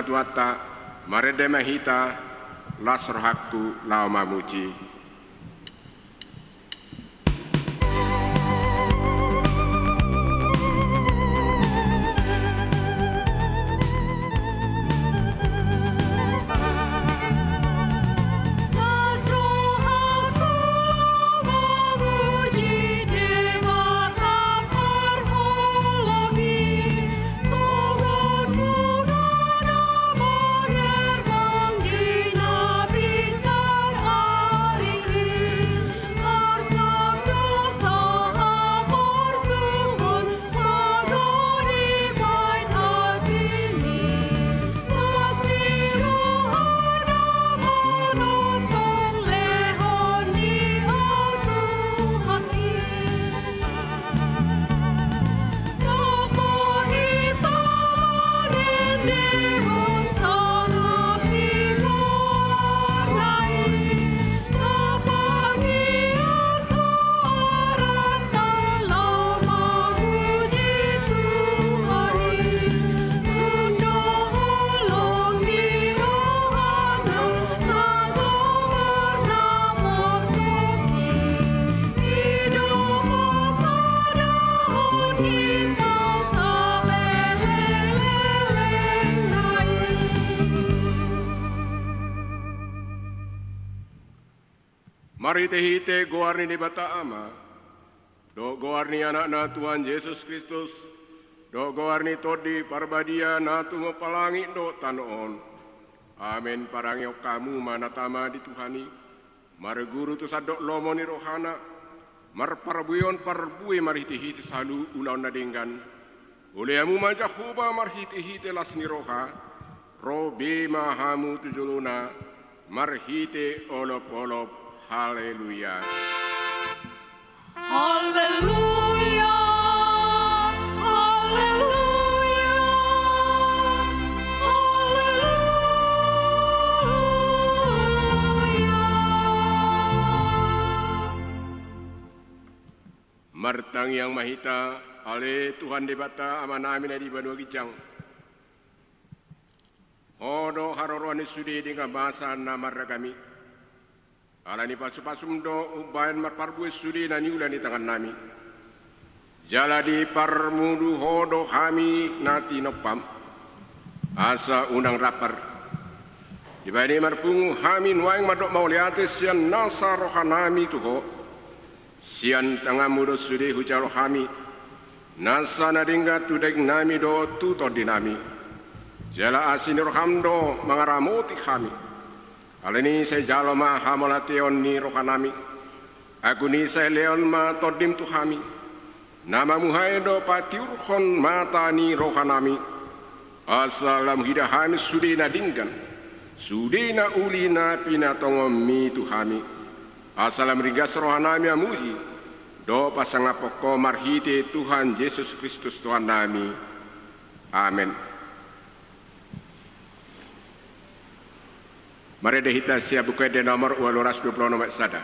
tuata marede mahita lasrohaku lau mamuji. Mari tehite goarni di bata ama, do goarni anak na Tuhan Yesus Kristus, do goarni todi parbadia na tu mapalangi do tanoon. Amin parangi kamu manatama di Tuhani, mari guru tu sadok lomoni rohana, mar parbuyon parbui mari tehite salu ulau nadinggan, uliamu majahuba mari tehite lasni roha, robe mahamu tujuluna, marhite olop-olop. Haleluya. Haleluya. Haleluya. Haleluya. Martang yang mahita, ale Tuhan debata amanami na di banua gijang. Hodo harorwani sudi dengan bahasa namar kami. Alani pasu-pasum do ubayan marparbu sudi na niulan di tangan nami. Jala di parmudu hodo kami nati nopam. Asa unang rapar. Di bani marpungu kami nuang madok mauliate sian nasa rohanami tuho. Sian tangah mudo sudi hujaro kami. Nasa nadingga tudek nami do tuto dinami. Jala asin roham do mangaramoti kami. Alini saya jalma hamalation ni rohanami. Aku ni saya leon ma todim tu kami. Nama muhaido patiurhon mata ni rohanami. Asalam hidahami sudina dinggan. Sudina ulina pinatongom mi tu kami. Asalam rigas rohanami amuji. Do pasangapoko marhite Tuhan Yesus Kristus Tuhan nami. Amin. Mari dehita siap buka de nomor 220 nomor sada.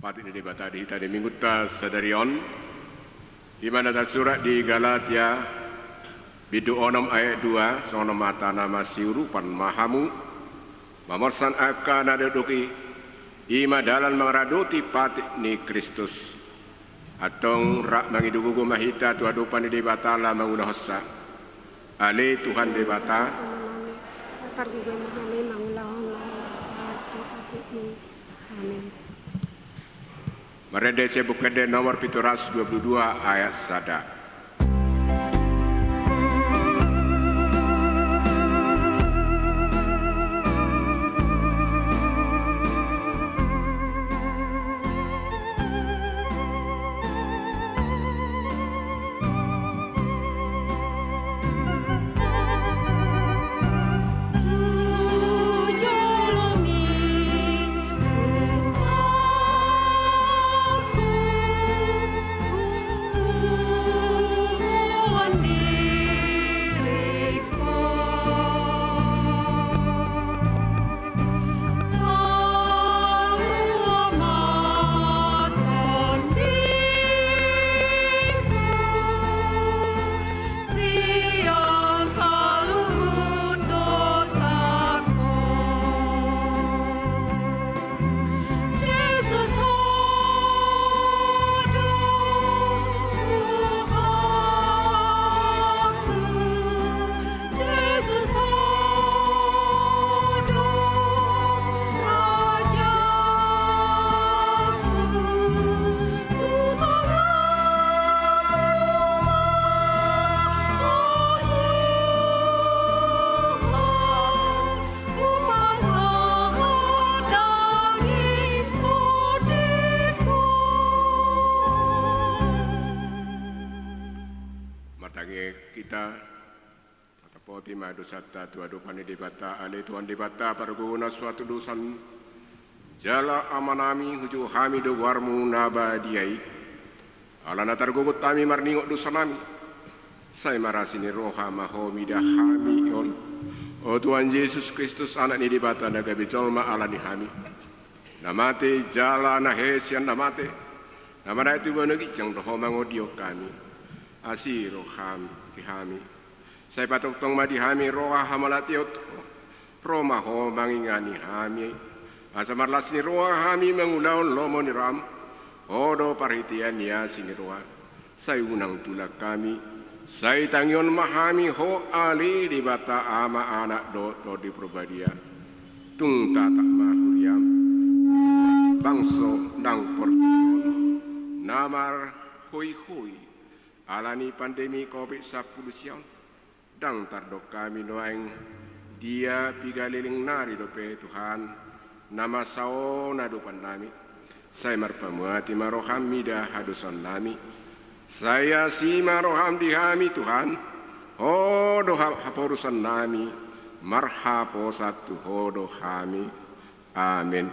Patik di bata di hita di minggu ta sadarion di mana ada surat di Galatia bidu 6 ayat 2 sono mata nama siurupan mahamu mamorsan akan ada doki ima dalan mangradoti patik ni Kristus atong rak mangidugugo mahita tu adupan di batala manguna hossa ale Tuhan di bata pargugan kami mangulahon patik ni Amin. Meredesi bukede nomor 722 ayat sada. Kita atapoti madusata tuadu panidibata ale tuan dibata parguna suatu dosan jala amanami huju hamido warmu nabadiai alana targugut tami marningok dosanami saya marasini roha mahomida hami on o Tuhan Yesus Kristus anak ni dibata naga bicolma alani hami namate jala nahesian namate namana itu banagi jang doho mangodio kami asiro hami saya patok tong madihami roha hamalatiot roma ho mangingani hami asa marlasni roha hami mengulaon lomo niram odo parhitian ya sini roha saya unang tulak kami saya tangion mahami ho ali di bata ama anak do di probadia tung tata mahuriam bangso nang portion namar hoi alani pandemi COVID-19 siang dang tardok kami noaing dia pigaliling nari dope Tuhan nama sao nadupan nami saya marpamuati maroham mida hadusan nami saya si maroham dihami Tuhan hodo haporusan nami marhapo satu hodo hami amin.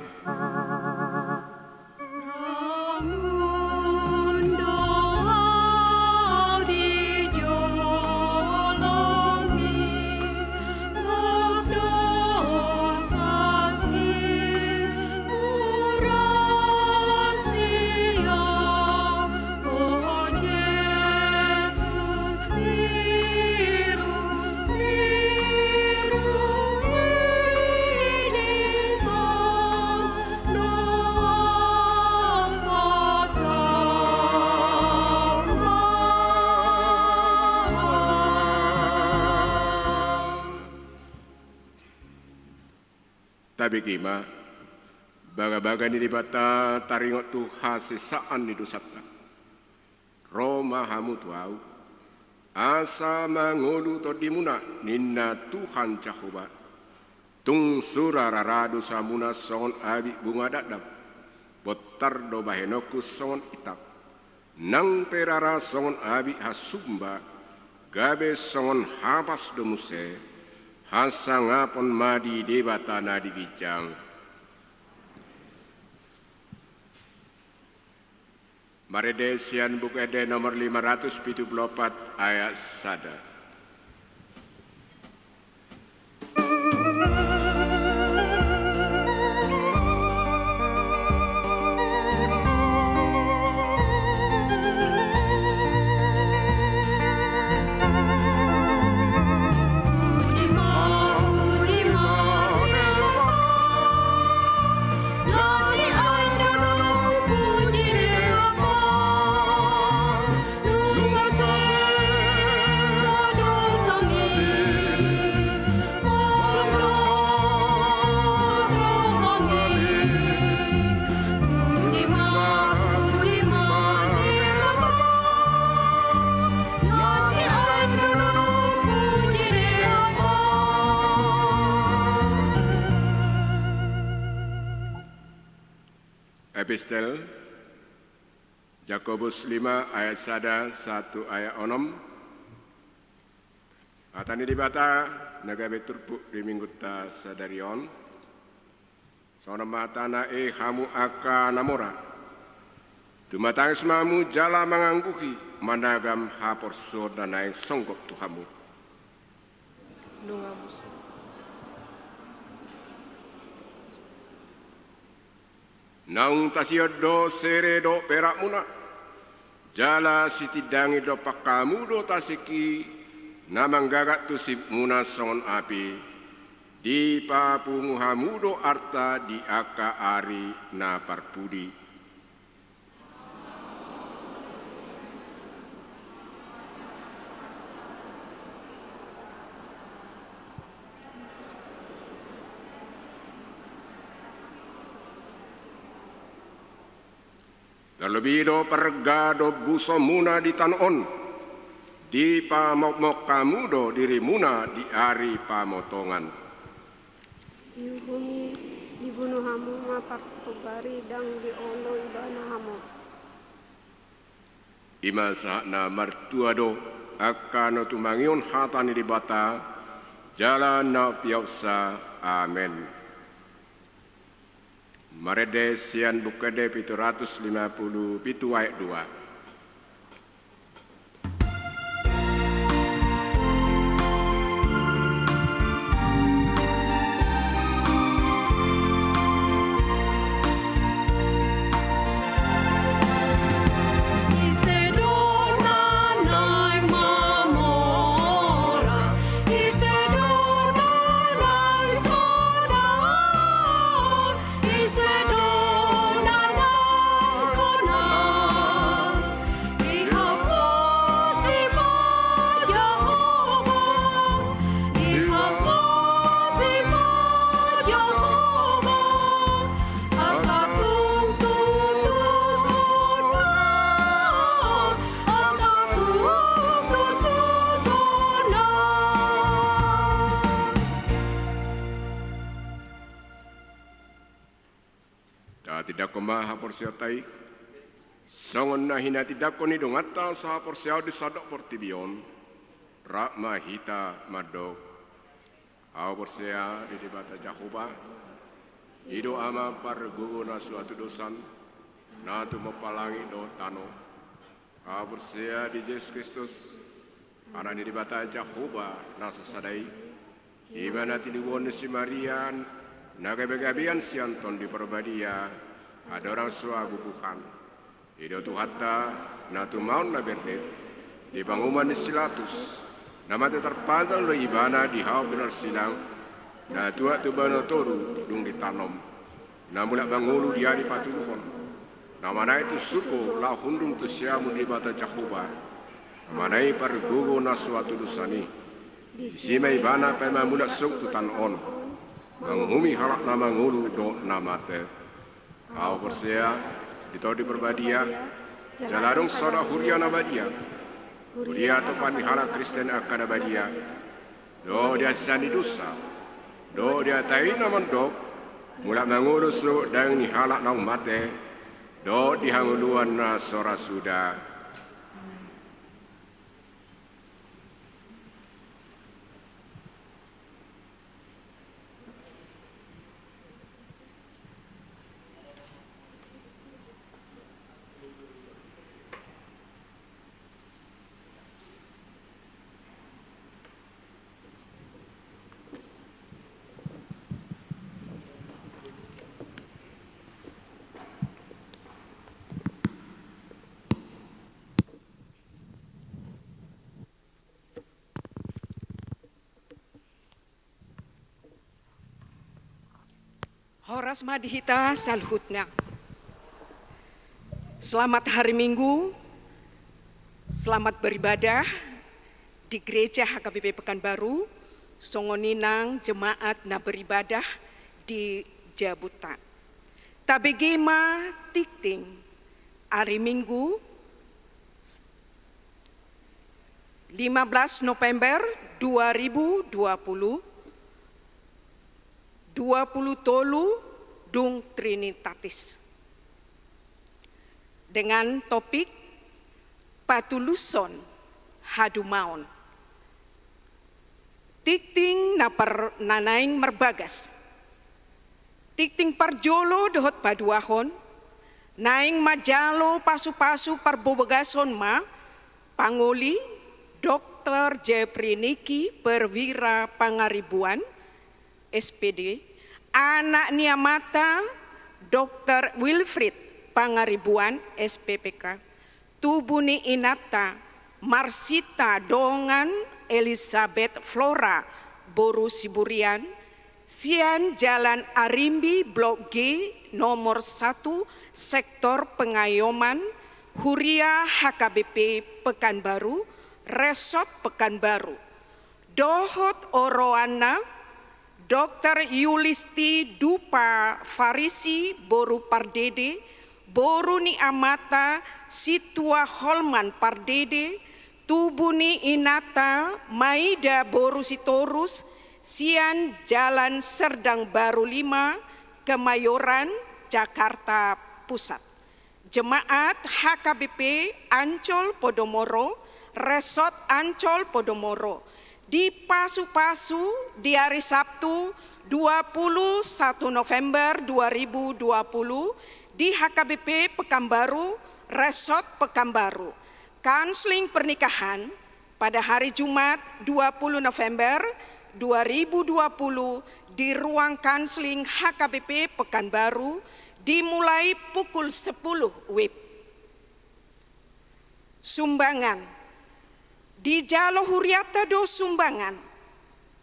Tapi kima baga-baga ni dibata taringot tu hasisaan ni dosata Roma hamu tuau asa mangodu to dimuna ninna Tuhan cahoba tung surararadu samuna songon abi bunga dadap botar do bahenoku songon itap nang perara songon abi hasumba gabe songon habas do muse hasangapon madi debata nadi gijang. Maredesian buku ede nomor 574 ayat sada. Epistel Jakobus 5 ayat 1 ayat 6. Atani dibata naga beturpuk di minggu ta sadarion. Sona matana hamu aka namora. Tumatang semamu jala mangangguhi managam hapor soda naing songgok tuhamu. Dungamus. Naung tasio sere do perak muna. Jala sitidangi do pakamu do tasiki namang gagat tusip muna songon api. Di papungu hamudo arta di aka ari na parpudi. Terlebih do pergado buso muna di tanon, di pamok kamu do diri muna di ari pamotongan. Yuhuni dibunuh hamu mapakutugari dang di ondo ibana hamu. Ima sahna martua do akano tumangion hatani di bata, jalan na piausa, amen. Marede sian bukade 750 pitu ayat 2. Tidak koma hapor siatai songon na hina tidak koni dongata sa hapor siau di sadok portibion rak mahita madok hapor sia di debata Jahoba ido ama pargu na suatu dosan na tu mapalangi do tano hapor sia di Yesus Kristus ana di debata Jahoba na sasadai ibana tinuwon si Marian nagabe-gabean sianton di perbadia ada orang sua guguhan. Ido tu hatta na tu maun na berde di banguman di silatus. Nama te terpadal lo ibana di hau benar silang. Na tua tu bano toru dung ditanom. Na mulak bangulu dia di patuluhon. Nama na itu suku la hundung tu siamu di bata Jahoba. Manai par gugu na suatu dusani. Sima ibana pema mulak sung tu tanon. Menghumi halak nama ngulu do nama te. Au persia ditau di perbadia jaladong soda huria nabadia huria tepan di halak Kristen akan nabadia do dia sani dosa do dia tai naman dok mulak mangurus dan ni halak nang mate do dihanguluan na sora sudah. Horas madihita salhutna. Selamat hari Minggu, selamat beribadah di Gereja HKBP Pekanbaru, songoninang jemaat na beribadah di Jabuta. Tabegema tikting hari Minggu 15 November 2020 20 tolu dung Trinitatis. dengan topik Patuluson Hadumaon. Tikting nanaing merbagas. Tikting parjolo dohot paduahon, naing majalo pasu-pasu parbobegason ma, panguli Dr. Jeffrey Niki Perwira Pangaribuan, SPD, anak niamata Dr. Wilfried Pangaribuan, SPPK, tubuni inata Marsita Dongan Elizabeth Flora Boru Siburian, sian Jalan Arimbi Blok G nomor 1 Sektor Pengayoman Huria HKBP Pekanbaru, Resort Pekanbaru. Dohot Oroana Dr. Yulisti Dupa Farisi Boru Pardede, Boru ni Amata Situa Holman Pardede, Tubuni Inata Maida Boru Sitorus, sian Jalan Serdang Baru 5, Kemayoran, Jakarta Pusat. Jemaat HKBP Ancol Podomoro, Resort Ancol Podomoro, di Pasu-Pasu di hari Sabtu 21 November 2020 di HKBP Pekanbaru, Resort Pekanbaru. Konseling pernikahan pada hari Jumat 20 November 2020 di ruang konseling HKBP Pekanbaru dimulai pukul 10 WIB. Sumbangan di Jalo Huriata do sumbangan,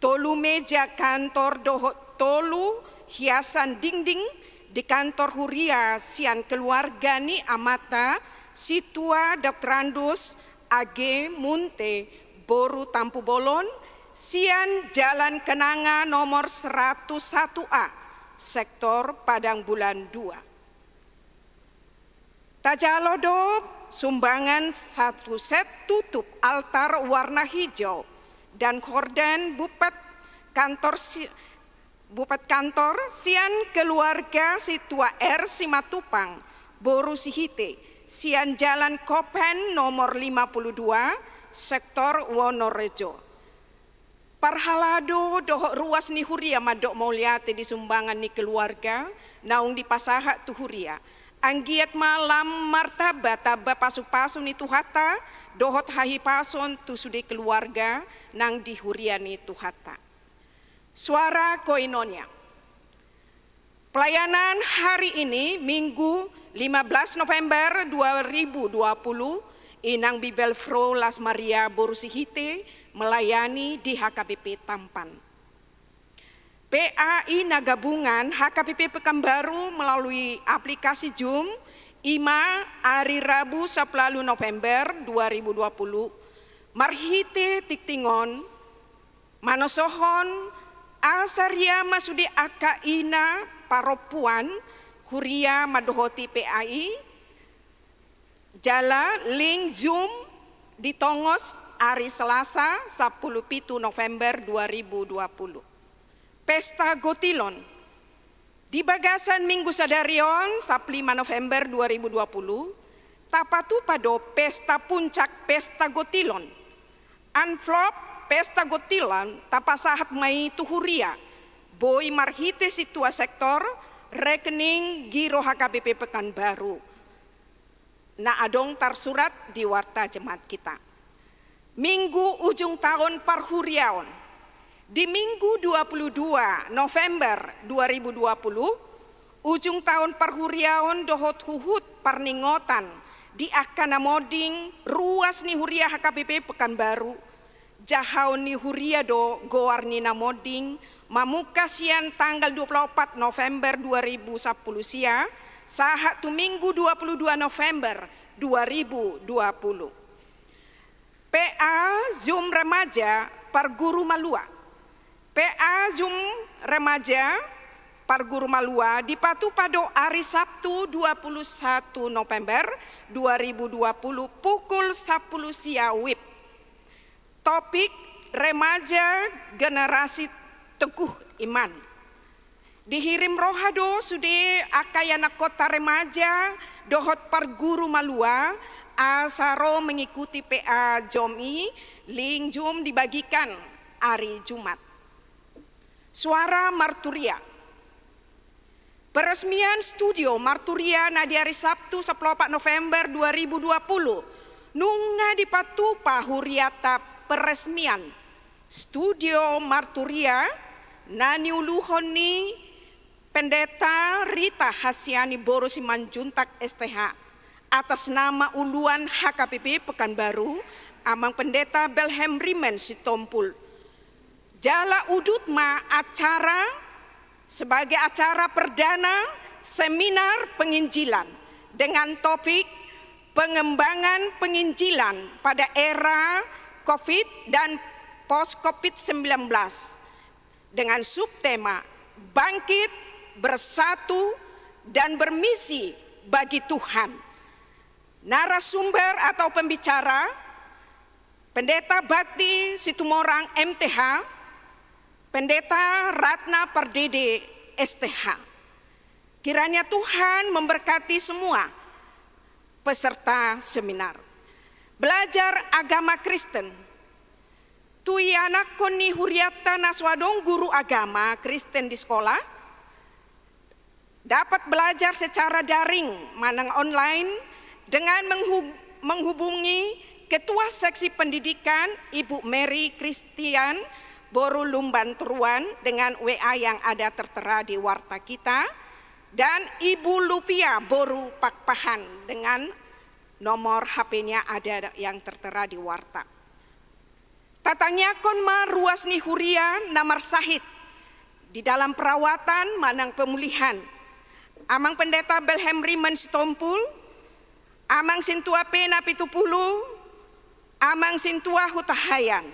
tolu meja kantor dohot tolu hiasan dinding di kantor Huria sian keluarga ni amata Situa Dr. Andus AG Munte Boru Tampu Bolon, sian Jalan Kenanga nomor 101A Sektor Padang Bulan 2. Tajalodo sumbangan 1 set tutup altar warna hijau dan korden Bupat kantor sian keluarga Situa R Simatupang Boru Sihite, sian Jalan Kopen nomor 52 Sektor Wonorejo. Parhalado dohok ruas ni Huria madok mauliate di sumbangan ni keluarga naung di pasaha tu Huria. Anggiat malam martabat taba pasu-pasu ni Tuhata dohot hahi pason tu sudi keluarga nang di Huria ni Tuhata. Suara Koinonia. Pelayanan hari ini Minggu 15 November 2020 Inang Bibel Fro Las Maria Borusihite melayani di HKBP Tampan. PAI Nagabungan HKBP Pekanbaru melalui aplikasi Zoom IMA hari Rabu 10 November 2020 marhite tiktingon manosohon asaria masudi aka ina paropuan Huria madohoti PAI jala link Zoom di Tongos hari Selasa 17 November 2020. Pesta Gotilon di Bagasan Minggu Sadarion 5 November 2020 tapatu pado pesta puncak Pesta Gotilon. Amplop Pesta Gotilon tapasahat mai tuhuria boy marhite situa sektor rekening giro HKBP Pekanbaru. Na adong tarsurat di warta jemaat kita. Minggu ujung tahun parhuriaon. Di Minggu 22 November 2020, ujung tahun parhuriaon dohot huhut parningotan di akana moding ruas ni Huria HKBP Pekanbaru, jahau ni Huria do goar ni namoding mamukasian tanggal 24 November 2010 sia, sahat tu Minggu 22 November 2020. PA Zoom Remaja Parguru Malua. PA Zoom Remaja Parguru Malua dipatu pado hari Sabtu 21 November 2020 pukul 10 sia WIB. Topik remaja generasi teguh iman. Dihirim rohado sude akayana kota remaja dohot parguru malua asaro mengikuti PA Jomi ling jum dibagikan hari Jumat. Suara Marturia. Peresmian studio Marturia na di hari Sabtu 14 November 2020 nunga dipatupa huriata peresmian studio Marturia na niuluhon ni Pendeta Rita Hasiani Boro Simanjuntak STH atas nama uluan HKBP Pekanbaru amang Pendeta Belhem Rimen Sitompul. Jala udutma acara sebagai acara perdana seminar penginjilan dengan topik pengembangan penginjilan pada era COVID dan post-COVID-19 dengan subtema bangkit, bersatu, dan bermisi bagi Tuhan. Narasumber atau pembicara Pendeta Bakti Situmorang MTH, Pendeta Ratna Pardede STH. Kiranya Tuhan memberkati semua peserta seminar. Belajar agama Kristen. Tui anak koni huriata naswadong guru agama Kristen di sekolah dapat belajar secara daring manang online dengan menghubungi Ketua Seksi Pendidikan Ibu Mary Christian Boru Lumban Truan dengan WA yang ada tertera di warta kita dan Ibu Lupia Boru Pakpahan dengan nomor HP-nya ada yang tertera di warta. Tatangnya konma ruas ni huria namar sahid di dalam perawatan manang pemulihan. Amang Pendeta Belhem Rimen Sitompul, Amang Sintua Pena Pitupulu, Amang Sintua Hutahayan.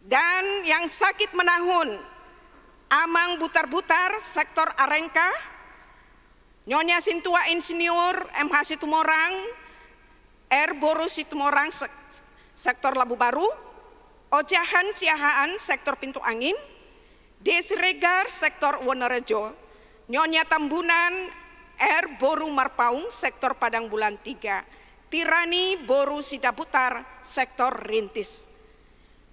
Dan yang sakit menahun, Amang Butar-Butar Sektor Arengka, Nyonya Sintua Insinyur MH Situmorang, Boru Situmorang Sektor Labu Baru, Ojahan Siahaan Sektor Pintu Angin, Desregar Sektor Wonorejo, Nyonya Tambunan Boru Marpaung Sektor Padang Bulan 3, Tirani Boru Sidaputar Sektor Rintis.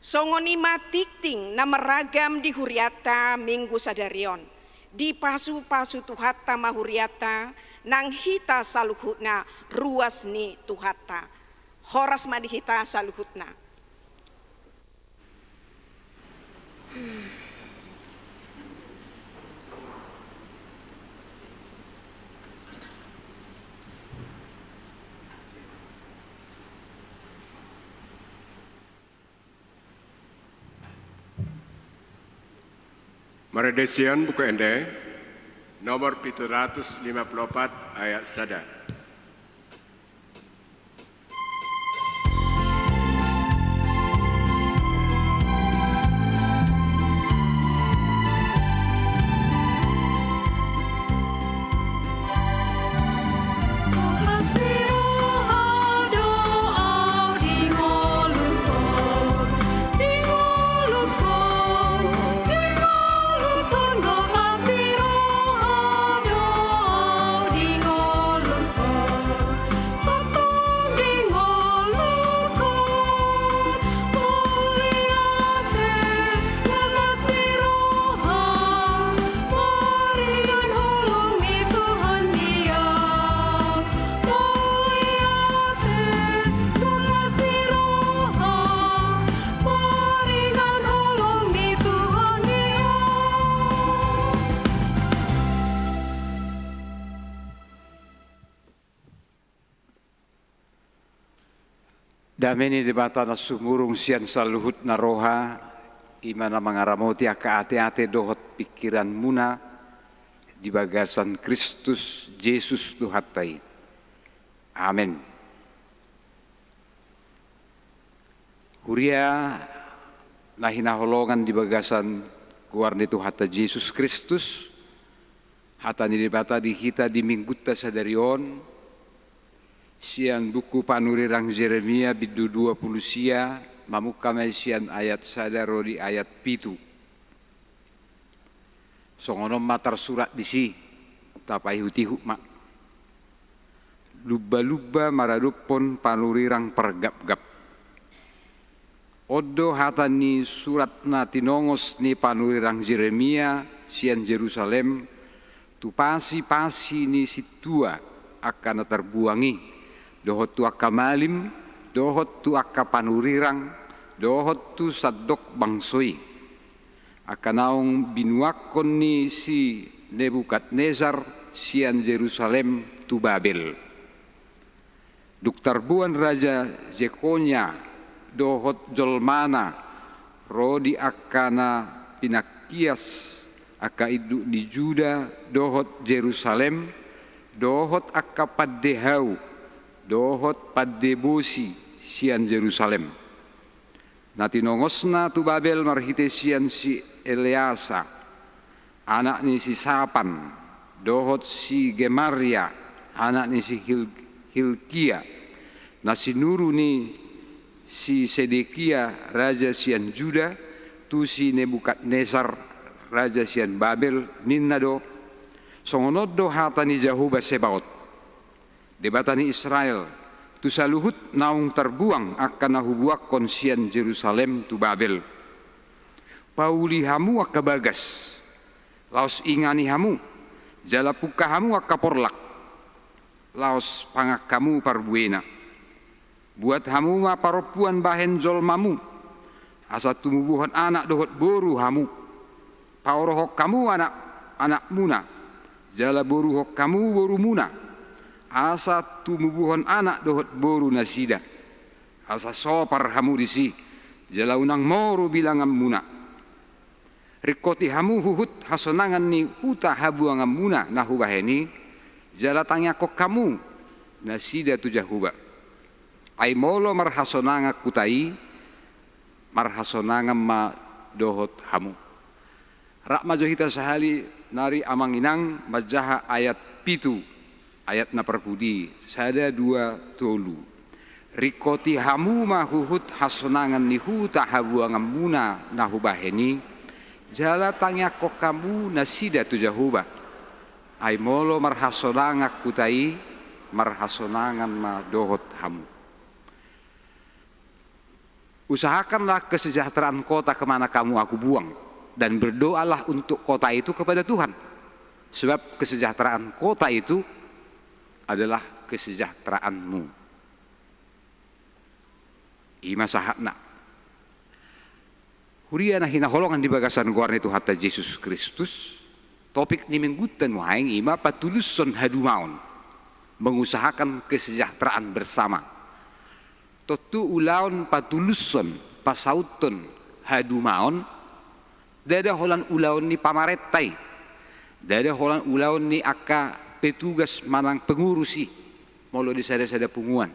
Songonima tikting nama ragam di huriata minggu sadarion. Di pasu-pasu tuhata mahuriata nang hita saluhutna ruas ni tuhata. Horas madihita saluhutna. Meredesian buku ende nomor 754 ayat sada. Dameni debata na sumurung sian saluhut na roha, imana mangaramoti aka ate-ate dohot pikiran muna di bagasan Kristus Yesus Tuhatai. Amin. Huria na hinaholongan di bagasan guarni Tuhata Yesus Kristus, hata ni debata di hita di mingguta sadarion, sian buku panurirang Jeremia bidu 20 sia mamukamay sian ayat sadaro di ayat 7. songono matar surat disi tapai hutihu mak lubba-lubba maradupon panurirang pergap-gap odo hatani surat na tinongos ni panurirang Jeremia sian Jerusalem tu pasi-pasi ni situa akan terbuangi dohot tu akamalim dohot tu akapanurirang dohot tu sadok bangsoi akanaung binuakon ni si Nebukadnezar sian Jerusalem tu Babel duk tarbuan Raja Jekonya dohot jolmana rodi akana pinakias aka idu di Juda dohot Jerusalem dohot aka paddehau dohot paddebosi sian Jerusalem natinongosna tu Babel marhite sian si Eleasa anak ni si Sapan dohot si Gemaria anak ni si Hilkia nasinuru ni si Sedekia raja sian Juda tu si Nebukadnezar raja sian Babel ninnado songonodo hatani Jehovah Sebaot debatani Israel tu saluhut naung terbuang akan nahubuak konsian Jerusalem tu Babel pauli hamu akka bagas laos ingani hamu jalapuka hamu akka porlak laos pangak kamu parbuena buat hamu ma paropuan bahen jolmamu asa tumubuhan anak dohot boru hamu paorohok kamu anak muna jala boru hok kamu boru muna asa tumubuhan anak dohot boru nasida asa sopar hamu disi jala unang moru bilangam muna rikoti hamu huhut hasonangan ni uta habuangam muna nahubaheni jala tanya kok kamu nasida tu Jahuba ai molo marhasonanga kutai marhasonangam ma dohot hamu rak majohita sahali nari amanginang majaha ayat pitu ayat na perpudi sada dua tolu rikoti hamu mahuhut hasonangan nihu tahabuangam muna nahubaheni jala tanya kok kamu nasida tu Jahuba ai molo marhasonanga kutai marhasonangan ma dohot hamu usahakanlah kesejahteraan kota kemana kamu aku buang dan berdoalah untuk kota itu kepada Tuhan sebab kesejahteraan kota itu adalah kesejahteraanmu ima sahakna huriana hinaholongan di bagasan guarni itu hatta Yesus Kristus topik ni minggutan wahing ima patuluson hadumaon mengusahakan kesejahteraan bersama totu ulaon patuluson pasauton hadumaon dada holan ulaon ni pamaretai dada holan ulaon ni akka petugas manang pengurusi molo di sada-sada punguan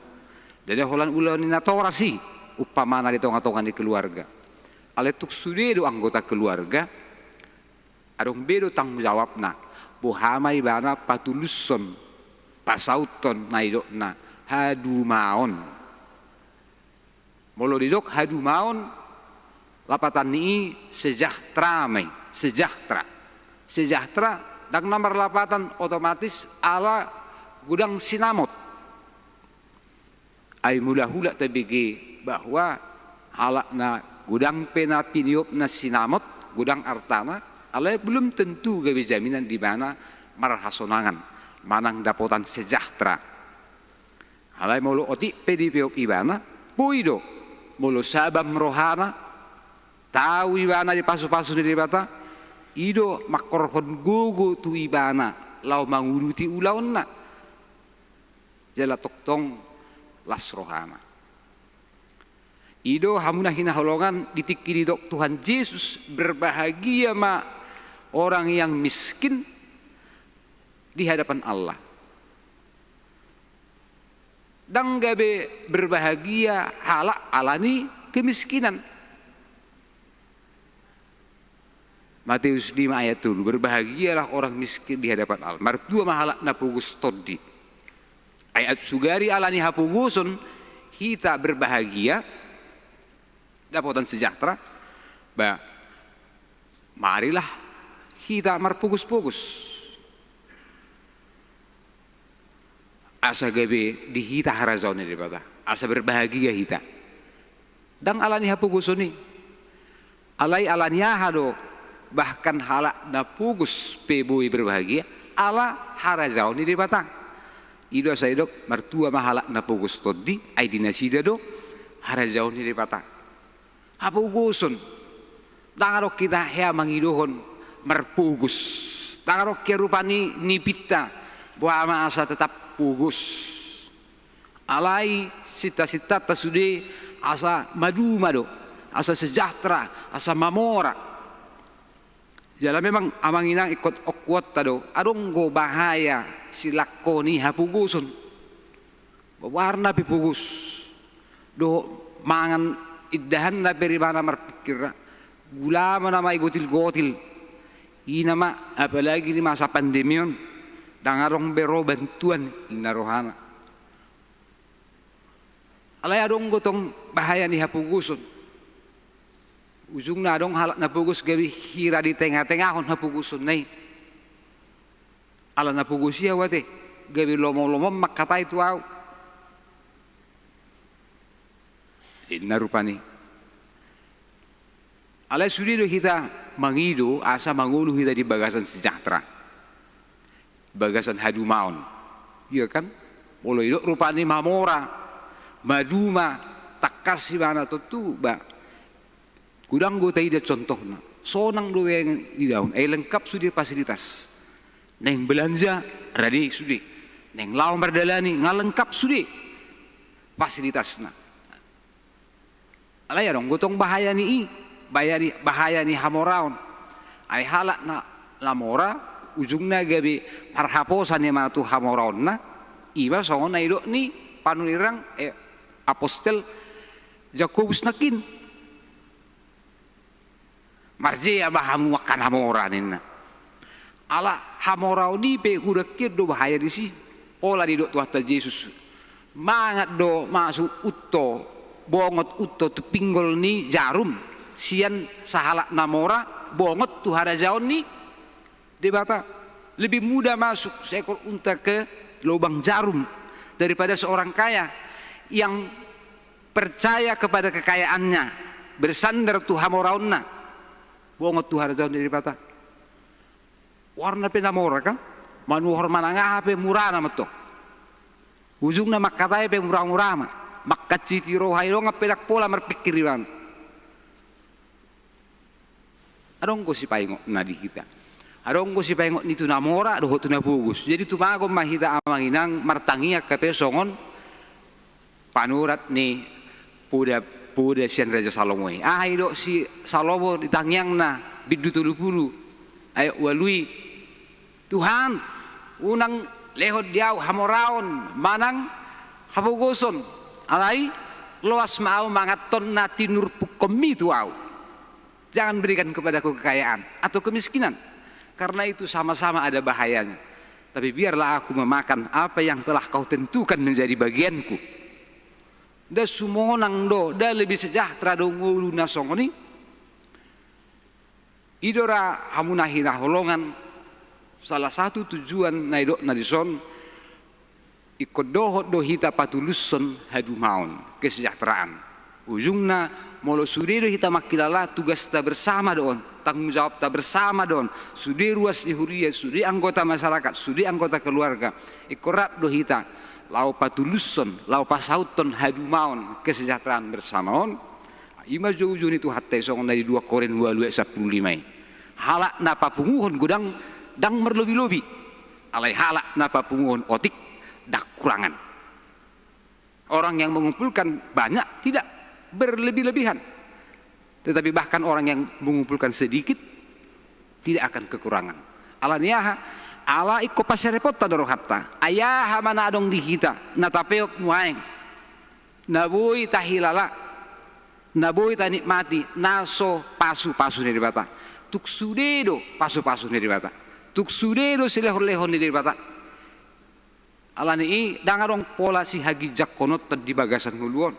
dada holan ulaon ni natorasi upamana di tonga-tonga di keluarga aletuk sudedo anggota keluarga adong bedo tanggung jawabna bohamai bana patuluson pasauton naidokna hadumaon molo didok hadumaon lapatan ni sejahtera mai sejahtera dan nomor lapatan otomatis ala gudang sinamot ay mula hula tabigi bahwa halakna gudang pena piniop na sinamot gudang artana ala belum tentu gawe jaminan di mana marhasonangan manang dapotan sejahtera ala molo otik pedi piop ibana puido molo sabam rohana tahu ibana di pasu-pasu di bata ido makorhon gogo tu ibana lau manguruti ulaonna jala toktong las rohana ido hamuna hina holongan ditikiri dok Tuhan Yesus berbahagia ma orang yang miskin di hadapan Allah dan gabe berbahagia halak alani kemiskinan Matius 5 ayat 7 berbahagialah orang miskin di hadapan Allah martua mahalak na pugus todi ayat sugari alani hapugusun kita berbahagia dapotan sejahtera marilah hita marpugus-pugus. Asa gabe di hita harazau ni dibata. Asa berbahagia hita. Dang alani hapugusoni. Alai alaniah do bahkan halak na pugus peboi berbahagia. Ala harazau ni dibata. Ido saya dok mertua mahalak na pugus todi. Ai dinasida do harazau ni dibata. Hapuguson. Tangarok kita hea mangidohon merpugus. Tangarok kerupani nipita. Buama asa tetap pugus. Alai sita-sita tasude asa madu-madu, asa sejahtera, asa mamora. Jala memang amanginang ikut okuat tado, adong go bahaya silakoni hapugusun. Warna pipugus. Do mangan iddahan na perimana marpikira. Gula mana mai gotil-gotil. Inama apalagi di masa pandemion. Dangarong bero bantuan narohana. Alay adong gotong bahaya ni hapuguson. Ujung na adong halak napugus gabi hira di tengah-tengahon hapuguson nai. Ala napugus ya wate gabi lomo-lomo makata itu au. Inna rupani. Alay sudido kita mangido asa mangulu kita di bagasan sejahtera. Bagasan hadu maun, iya kan? Mulai itu rupanya mamora, maduma, takasi mana tu ba. Kudang go taida contohna, sonang do yang idaun, lengkap sudah fasilitas. Neng belanja, radi sudah. Neng lawan berdalani, ngalengkap sudah fasilitasna. Alaya dong, gotong bahaya ni bahaya ni hamoraun. Ai halak na lamora. Ujungnya gabi parhaposan yang matu hamoronna iba songon na ido ni panunirang apostel Jakobus nakin marje abahamu akan hamoranin ala hamorau ni pe udah do bahaya di si pola di do Tuhan Yesus mangat do masuk utto bongot utto tu pinggol ni jarum sian sahalak namora bongot tu harajaon ni debata lebih mudah masuk seekor unta ke lubang jarum daripada seorang kaya yang percaya kepada kekayaannya bersandar tu hamoraunna bongot tu harjaun debata warna penamora kan manuhor manangah pe murana mato ujungna makatai pe murah-murah ma makaciti rohai ro ngapedak pola merpikiriwan adong ko si paingo na di kita adong ko si paingo ni tunamora doho tunapugus jadi tumago mahita amanginang martangia kape songon panurat ni puda sian Raja Salomo ahido si Salomo ditangyang na bidu tulupulu ayo walui Tuhan unang lehot diaw hamoraon manang hapuguson alai loas mau mangaton na tinurpuk komi tuaw jangan berikan kepadaku kekayaan atau kemiskinan karena itu sama-sama ada bahayanya tapi biarlah aku memakan apa yang telah kau tentukan menjadi bagianku da sumonang do da lebih sejahtera do ngulu nasongoni idora hamunahina holongan salah satu tujuan naidok nadison ikut dohot do hita patuluson hadu maun kesejahteraan ujungna molo sudiro hita makilala tugas ta bersama don tanggung jawab ta bersama don sudi ruas di huria sudi anggota masyarakat sudi anggota keluarga ikorat do hita lau patuluson lau pasauton hadu maun kesejahteraan bersama on ima jauh-jauh itu hatta songon dari 2 Korin 2:15 halak napa punguhon gudang dang merlobi-lobi alai halak napa punguhon otik dak kurangan orang yang mengumpulkan banyak tidak berlebih-lebihan tetapi bahkan orang yang mengumpulkan sedikit tidak akan kekurangan alaniaha ala ikko pasarepot tadoro hatta ayah mana adong di kita natapeop muaeng nabui tahilala nabui tanikmati naso pasu-pasu ni dibata tuk sudedo pasu-pasu ni dibata tuk sudedo silehon-lehon ni dibata alani i dangarong pola si hagi jakkonot di bagasan nguluon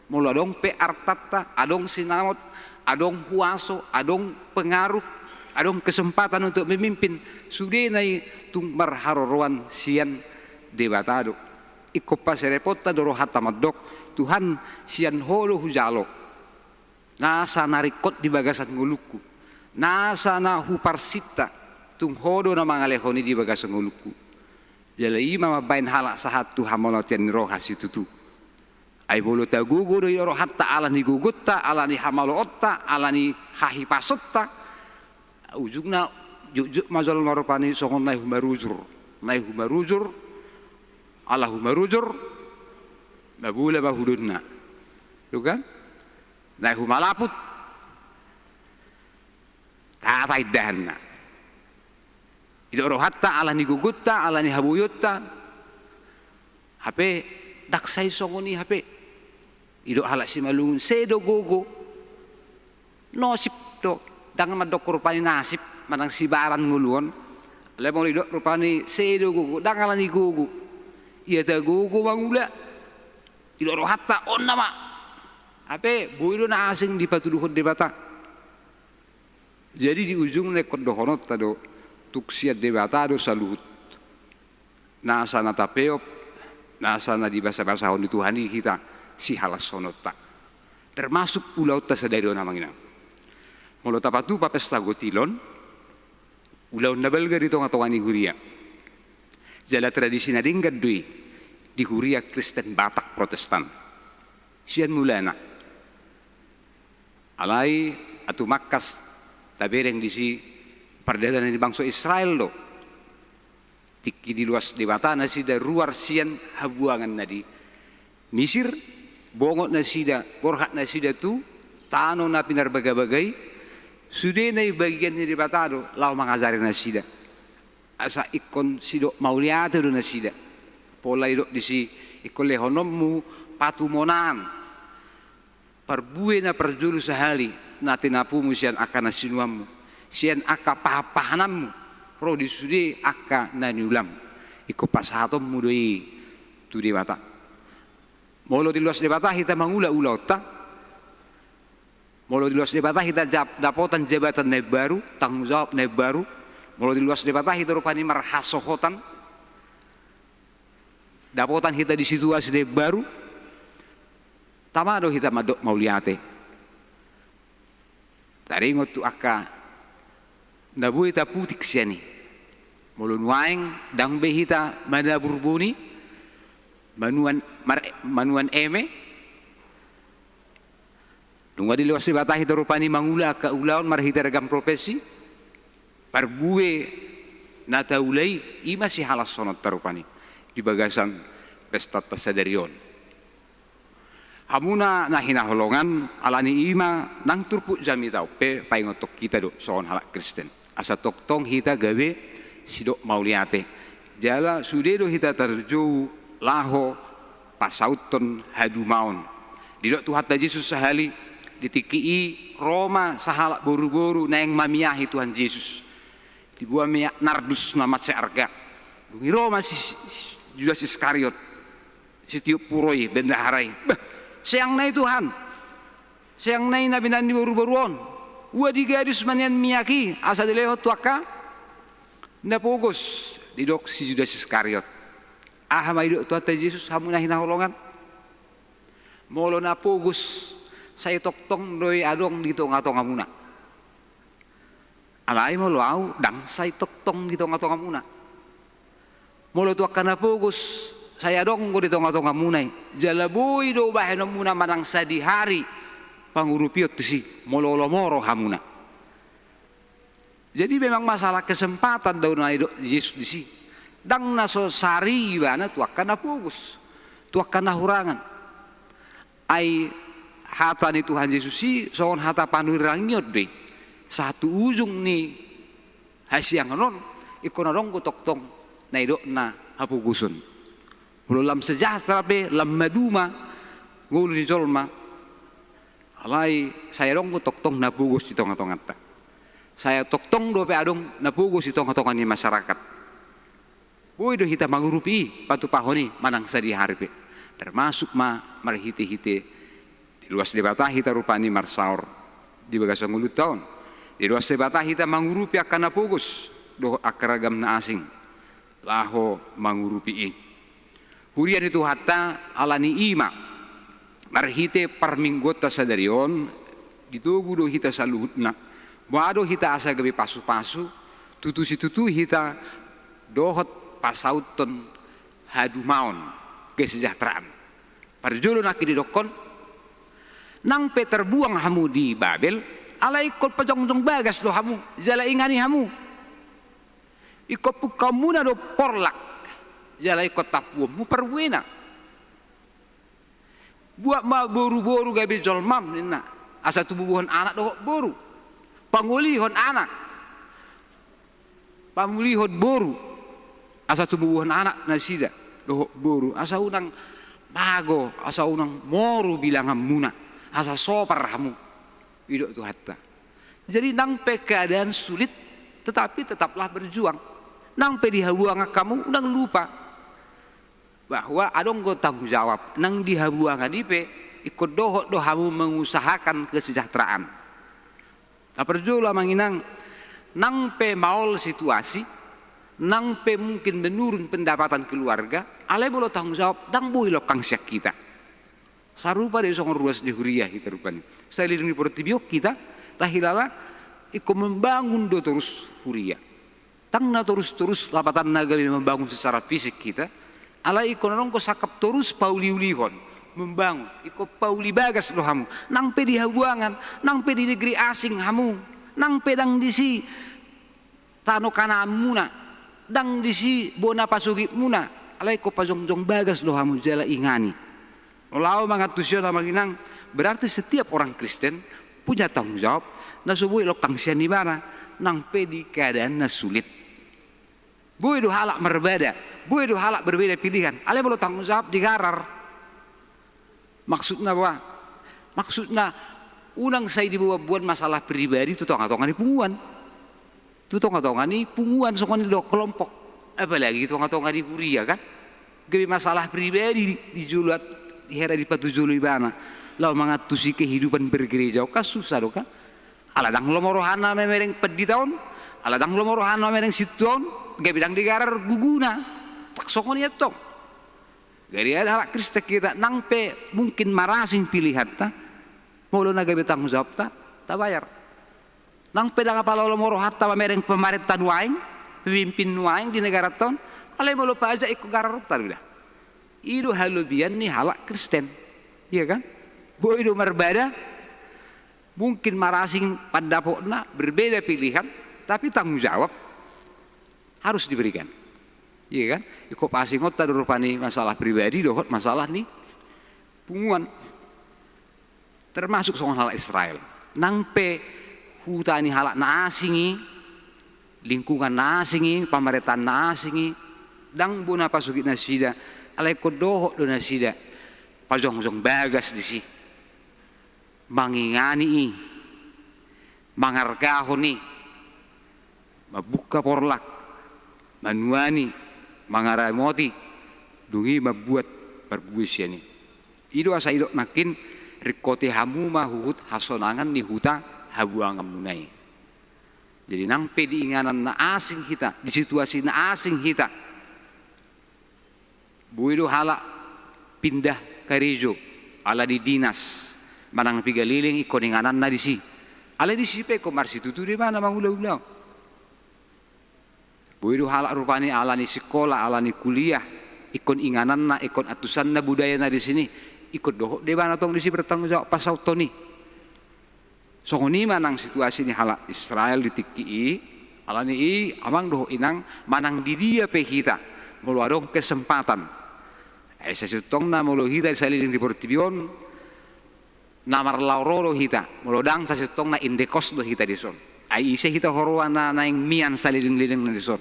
mulu adong pe artata adong sinamot adong huaso adong pengaruh adong kesempatan untuk memimpin sudenai tung marharoroan sian debatado iko paserepota doro hatta madok Tuhan sian holo hujalo nasa narikot di bagasan nguluku nasa na huparsita tung hodo na mga lehoni di bagasan nguluku jala ima mabain hala sahat Tuhan molatian rohas itu tu ay bolo ta gugu do yoro hatta ala ni gugutta ala ni hamalo otta ala ni hahi pasotta ujungna jujuk mazal marupani songon nai humarujur ala humarujur babula bahudunna tu kan nai humalaput ta faidahanna idoro hatta ala ni gugutta ala ni habuyutta hape daksai songoni hape idok halak si malungun sedo gogo nosip do dangan madok rupani nasib manang si baran nguluon lemong idok rupani sedo gogo dangan lani gogo iya ta gogo mangula idok rohatta on nama hape boido na asing di patuduhon debata jadi di ujung nekot dohonot tado tuksiat debata do saluhut nasa natapeop nasa na di basa-basa hon Tuhan kita si halas sonota termasuk pulau tasadari namang ina molo tapatu papesta gotilon ulau nabalga dito nga tawani huria jala tradisi na dinggad dui di huria Kristen Batak Protestan sian mulana alai atu makkas tabereng di si perdagangan di bangsa Israel do tiki di luas debata na sida ruar sian habuangan na di Misir bongot na sida borhat na sida tu tano na pinarbaga-bagay sude na bagian ni debatado law mangazari na sida asa ikon sido mauliate do na sida pola idok di si ikon lehonommu patumonan parbue na perjuru sahali na tinapu sian akan nasinuammu sian aka pahapahanammu pro di sude aka naniulam iko pasatom mudoi tu debata molo di luas debata kita mangula-ula otak molo di luas debata kita dapotan jabatan naik baru tanggung jawab naik baru molo di luas debata kita rupani marhasohotan dapotan kita di situasi naik baru tamado kita madok mauliate taringot tu aka nabuhi ta putik siani mulun waing dang behita mana burbuni manuan eme dunga di luas debata hita rupani mangula ka ulaon marhita regam profesi parbue nata ulai ima si halas sonot tarupani di bagasan pesta tasadarion hamuna na hinaholongan alani ima nang turpu jami tau pe paingotok kita do soon halak Kristen asa toktong hita gawe sidok mauliate jala sudedo hita terjau laho pasauton hadumaon didok Tuhan Yesus sahali ditikii Roma sahalak boru-boru neng mamiahi Tuhan Yesus dibuat minyak nardus nama searga dungi Roma si Judas Iskariot si tiup puroi bendaharai sayang nai Tuhan sayang nai nabi nani boru-boruon wadi gadis manian miyaki asa dileho tuaka napogos didok si Judas Iskariot mai dok Tuhan Yesus hamuna hinaholongan molo napogos saya toktong doi adong dito ngato ngamuna alai molo au dang saya toktong dito ngato ngamuna molo tuaka napogos saya dong go dito ngato ngamunai jalaboy do baheno muna manang sadi hari pangurupiot si molo lomoro hamuna jadi memang masalah kesempatan daun na Yesus di si dang naso sari bana tuaka napogos tuaka nahurangan ai hata ni Tuhan Yesus si soon hata panurangiot be satu ujung ni hasiang non ikon dong go toktong na idok na hapugusun lam sejahtera be lam maduma ngulu ni jolma alai saya dong go toktong napugos di tonga-tonga ta saya toktong do pe adong napugos di tonga-tonga ni masyarakat boy do hita mangurupi patu pahoni manang sadi harpe termasuk marhite-hite di luas debata hita rupani marsaur di bagasan ngulut tahun Di luas debata hita mengurupi akan napogus doh akaragam na asing laho mengurupi i. Hurian itu hatta alani ima marhite parminggota sadarion ditugu do hita saluhutna wado hita asa gabi pasu-pasu tutu hita dohot pasauton hadu maon kesejahteraan parjolo nak didokon nang pe terbuang hamu di Babel alai ikut pajong-jong bagas do hamu jala ingani hamu ikut pukamuna do porlak jala ikut tapuam mu perwena buat ma boru-boru gabi jolmam nina asa tubuhon anak do boru pangulihon anak pamulihon boru asa tubuhon anak nasida do boru asa unang mago asa unang moru bilang hamuna asa sopar hamu hidup tu hatta. Jadi nang pe keadaan sulit tetapi tetaplah berjuang. Nang pe dihabuang kamu nang lupa bahwa adong go tanggung jawab nang dihabuang dipe ikut dohot dohamu mengusahakan kesejahteraan. Tak perlu manginang nang pe maol situasi nang pe mungkin menurun pendapatan keluarga alai bolo tanggung jawab nang bui lokang syak kita. Sarupa dari song ruas di Huriah kita rupanya. Saya lihat di portibiok kita, tahilala ikut membangun do terus Huriah. Tangna terus lapatan naga membangun secara fisik kita. Ala ikut nongko sakap terus pauli-ulihon membangun. Ikut pauli bagas lo hamu. Nang pe di habuangan, nang pe di negeri asing hamu, nang pe dang disi tano kana muna, dang disi bona pasugi muna. Ala ikut pajong-jong bagas lo hamu jala ingani. Kalau mengatusnya nama ginang berarti setiap orang Kristen punya tanggung jawab. Nasubui lok tangsian di mana? Nang pedi keadaan sulit. Bui do halak berbeda, bui do halak berbeda pilihan. Ale belum tanggung jawab digarar. Maksudnya apa? Maksudnya unang saya dibawa buat masalah pribadi itu tonga-tonga di punguan. Itu tonga-tonga di punguan soalnya di kelompok. Apalagi tonga-tonga di Huriah kan? Gede masalah pribadi dijulat. Hera di patujulu ibana lau mengatusi kehidupan bergereja kan susah do kan aladang lomorohana memereng pedi tahun aladang lomorohana memereng situ tahun gak bidang digarar guguna tak sokon ya tong dari ada halak Kristen kita nang pe mungkin marasing pilihan ta mau lo naga betang jawab ta bayar nang pe dang apa lomorohata memereng pemerintah waing pemimpin waing di negara tahun alai mau lo pa aja ikut garar ta udah itu halubian nih halak Kristen, iya kan? Bo itu berbeda, mungkin marasing pada pokna berbeda pilihan, tapi tanggung jawab harus diberikan, iya kan? Ikut pasing otak rupani masalah pribadi, dohot masalah nih punguan, termasuk soal hal Israel. Nangpe hutani halak naasingi, lingkungan naasingi, pemerintahan naasingi, dang buna pasuki nasida. Alai kodohok do nasida pajong-jong bagas di si mangingani mangargahoni mabuka porlak manuani mangaramoti dungi mabuat perbuisya ni ido asa ido nakin rikote hamu mahuhut hasonangan ni huta habuangan munai jadi nang pedi inganan na asing kita di situasi na asing kita buido halak pindah ke Rejo ala di dinas manang pigaliling ikon inganan na disi ala disi pe komar situ tu di mana mangulau-ulau buido halak rupani ala ni sekolah ala ni kuliah ikon inganan na ikon atusan na budaya na di sini ikut dohok di mana tong disi bertanggung jawab pasau toni songoni manang situasi ni halak Israel ditiki ala ni amang dohok inang manang di dia pe kita meluarong kesempatan sesutong na mulu hita saliling di portibion namar lauroro hita mulodang sesutong na indekos do hita di son ai ise hita horwana na ing mian saliling-liling na di son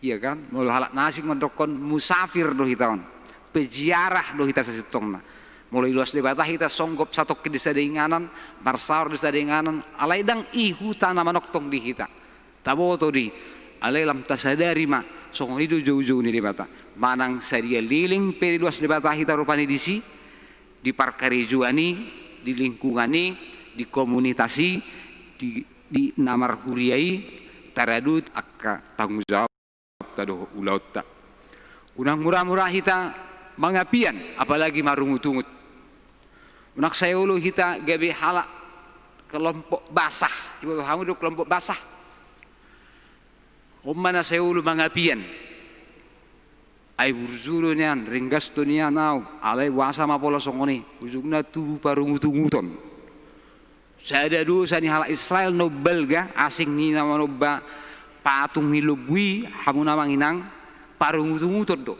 iya kan mulu halak nasik mendokon musafir do hita on peziarah do hita sesutong na mulu luas debata hita songgop satok ke desa denganan marsaur desa denganan alai dang ihu tanah manoktong di hita taboto di alai lam tasadari ma song itu jauh-jauh ni debata manang saria liling peri luas debata hita rupani disi di parkarejuani di lingkungani di komunitasi di di namar huriai taradut akka tanggung jawab tadoh ulaut ta. Unang murah-murah hita mangapian apalagi marungut-ungut. Unak sayolo hita gabe halak kelompok basah. Ibu hamu do kelompok basah. Mana sayolo mangapian. Ai burzuro nian ringgas to nian nau alai wasa mapola songoni ujungna tu parungut-unguton. Saya dulu sani halak Israel no belga asing ni nama noba patung milubui hamu namang inang parungut-unguton do.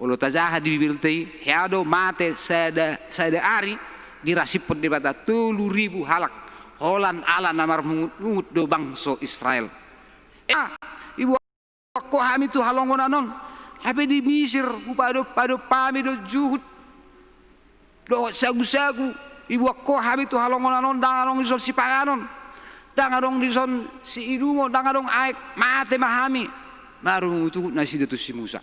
Olo tajaha di bibir tei heado mate sada ari dirasipot di bata 3.000 halak holan ala namar mungut do bangso Israel. Ibu ko hami tu halongon anon hape di Misir upado pami do juhud do sagu-sagu ibu ko hami tu halongon anon dangarong ison si panganon dangarong ison si idumo dangarong aek mate mahami maru tu nasi tu si Musa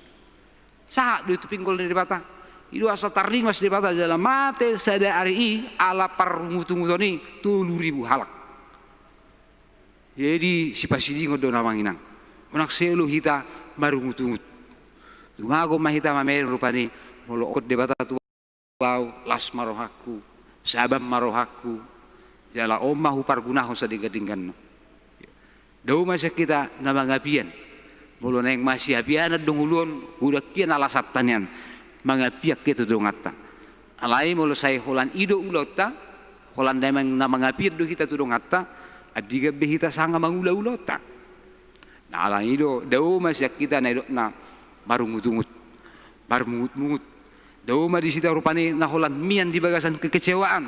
sah do itu pinggol di bata idu asa tarimas di bata jala mate sada ari ala parungut-ungutoni 3.000 halak. Jadi si pasidingo do namanginang. Unak selo hita marungut-ungut. Dumago mahita mamer rupani molo okot di bata tu bau las marohaku, sabam marohaku. Jala omma hupar gunaho sa digadinggan. Daw masya kita namangapian. Molo neng masih apian dongulun udah kian alasat tanian. Mga piak kita dongata. Alai molo saya holan ido ulota, holan damang na mga piak do kita dongata, adiga behita sanga mangula ulota. Na alang ido daw masya kita na ido na marungut-ungut, marmungut-mungut. Daw ma di sita rupani na holan mian di bagasan kekecewaan.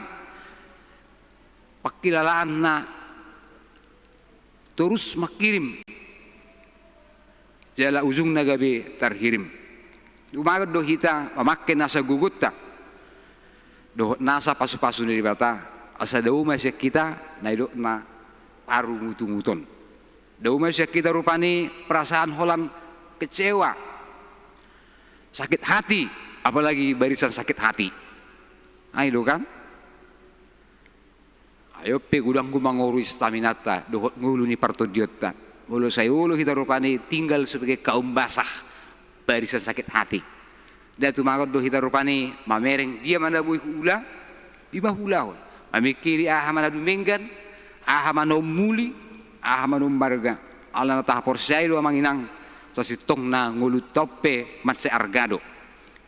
Pakilalaan na terus makirim. Jala ujung nagabe terkirim. Umagad do hita mamakin nasa gugutta do nasa pasu-pasu ni bata asa daw masya kita na ido na paru mutung-muton daw masya kita rupani perasaan holan kecewa sakit hati apalagi barisan sakit hati ayo kan ayo pe gudang gumanguru staminata do ngulu ni partodiota mulu sayulu kita rupani tinggal sebagai kaum basah barisan sakit hati. Dan tu magot do hita rupani mamereng dia mana bui hula, bima hula hon. Mamikiri aha mana dumenggan, aha mana muli, aha mana marga. Ala na tahapor say do manginang sa sitong na ngulut tope matse argado.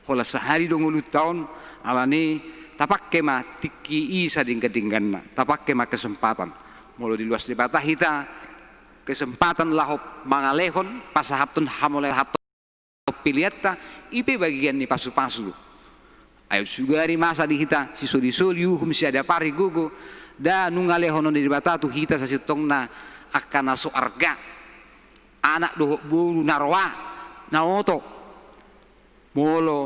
Kola sehari do ngulut taon ala ni tapak kema tiki isa dinggan na, tapak kema kesempatan. Mulu di luas di bata hita kesempatan lahop mangalehon pasahatun hamoleh haton pilihatta ipe bagian ni pasu-pasu ayo sugari masa di hita si soli hum si ada pari gugu da nungalehono di batatu hita sa sitongna akan naso arga anak doh bulu narwa naoto molo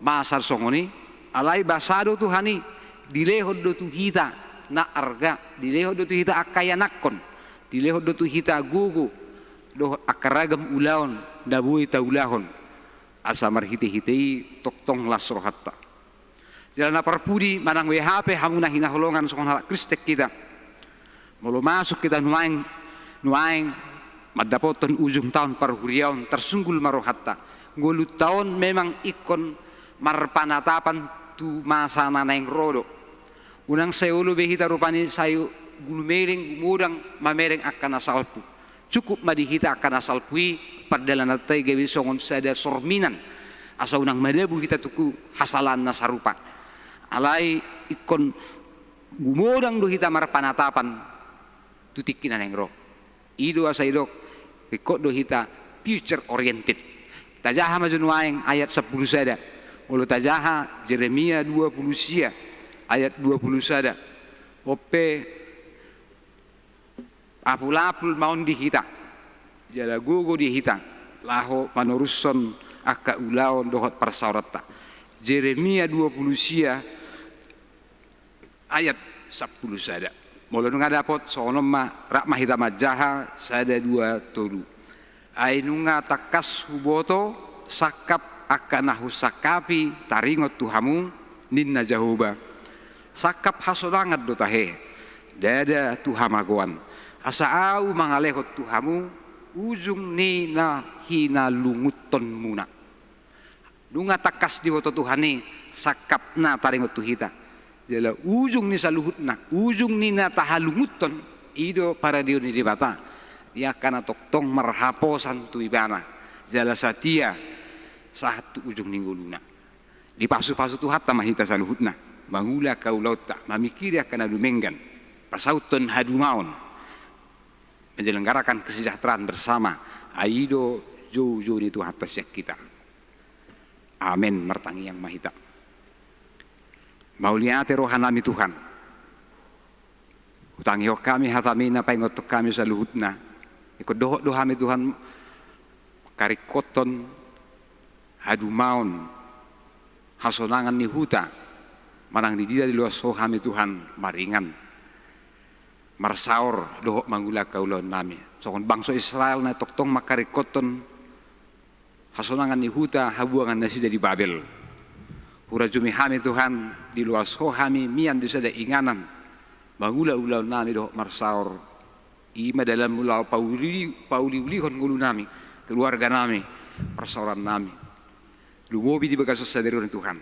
masar songoni alai basado tuhani dilehod do tu hita na arga dilehod do tu hita akayanakon dilehod do tu hita gugu do akaragam ulaon dabui taulahon asamar hite-hitei toktong lasrohatta jalan parpudi manang WHP hamuna hinaholongan sokon halak kristek kita molo masuk kita nuaing madapoton ujung tahun parhuriaon tersunggul marohatta ngulut tahun memang ikon marpanatapan tu masa nanaing rodo unang sayulu behita rupani sayu gulumereng gumudang mamereng akan asalpu cukup madihita akan asal pui padahal natai gawi songon sada sorminan asa unang madabu kita tuku hasalan nasarupa alai ikon gumodang do hita marpanatapan tutikin aneng ro ido asa idok ikot do hita future oriented tajaha majun waeng ayat 10 sada ulu tajaha Jeremia 20 sia ayat 20 sada ope apul-apul maun di hita jala gugu di hita laho manuruson akka ulaon dohot parsaurata Jeremia 20 sia ayat 10 sada molo nga dapot sono ma rak mahita majaha sada 2 tolu ay nunga takas huboto sakap akanahu sakapi taringot tuhamu ninna jahuba sakap hasolangat do tahe dada tuhamagoan asa au mangalehot Tuhamu ujung ni na hinalunguton muna. Dunga takas di woto Tuhani sakap na taringot tuhita. Jala ujung ni saluhut na, ujung ni na tahalunguton ido para dio ni dibata. Dia kana toktong marhaposan tu ibana. Jala satia satu ujung ningguluna. Di pasu-pasu tu hatta mahita saluhutna. Mangula kaulauta mamikiri akan adumenggan. Pasauton hadumaon. Menyelenggarakan kesejahteraan bersama. Aido jauh-jauh itu atas yak kita. Amin mertangi yang mahita. Mauliate rohanami Tuhan. Utangi hok kami hatamina paingotok kami saluhutna. Ikut dohami Tuhan karikoton hadumaon hasonangan ni huta manang di dia di luas rohami Tuhan maringan. Marsaur dohok manggula kaulon nami. Sokon bangsa Israel na toktong makarikoton hasonangan ni huta habuangan nasi dari Babel. Hura jumi hami Tuhan di luas rohami mian bisa ada inganan. Manggula ulau nami dohok marsaur. Ima dalam ulau pauli-ulihon ngulu nami. Keluarga nami. Persauran nami. Lumobi di bekas sadarion Tuhan.